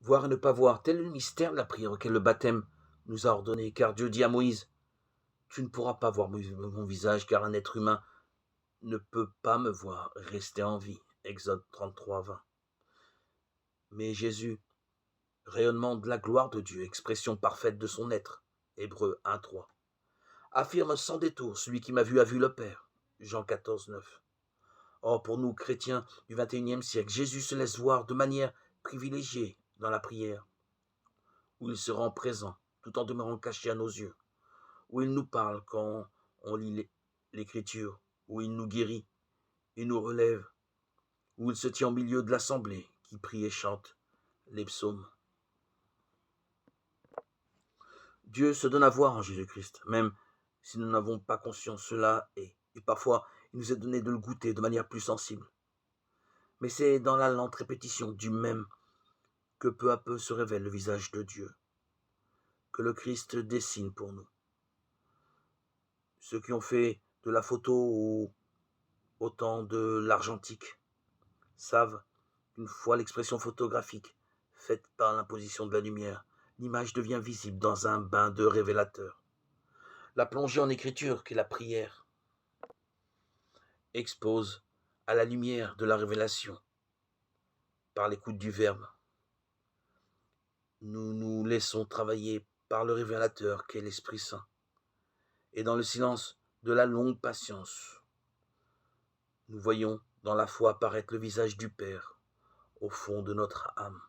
Voir et ne pas voir, tel est le mystère de la prière auquel le baptême nous a ordonné, car Dieu dit à Moïse, tu ne pourras pas voir mon visage, car un être humain ne peut pas me voir et rester en vie. Exode 33, 20. Mais Jésus, rayonnement de la gloire de Dieu, expression parfaite de son être, Hébreux 1, 3, affirme sans détour, celui qui m'a vu a vu le Père, Jean 14, 9. Or, pour nous, chrétiens du XXIe siècle, Jésus se laisse voir de manière privilégiée dans la prière, où il se rend présent, tout en demeurant caché à nos yeux, où il nous parle quand on lit l'Écriture, où il nous guérit, il nous relève, où il se tient au milieu de l'assemblée, qui prie et chante les psaumes. Dieu se donne à voir en Jésus-Christ, même si nous n'avons pas conscience cela est, et parfois il nous est donné de le goûter de manière plus sensible. Mais c'est dans la lente répétition du même que peu à peu se révèle le visage de Dieu, que le Christ dessine pour nous. Ceux qui ont fait de la photo ou autant de l'argentique savent qu'une fois l'expression photographique faite par l'imposition de la lumière, l'image devient visible dans un bain de révélateur. La plongée en écriture qu'est la prière expose à la lumière de la révélation par l'écoute du Verbe. Nous nous laissons travailler par le révélateur qu'est l'Esprit Saint. Et dans le silence de la longue patience, nous voyons dans la foi apparaître le visage du Père au fond de notre âme.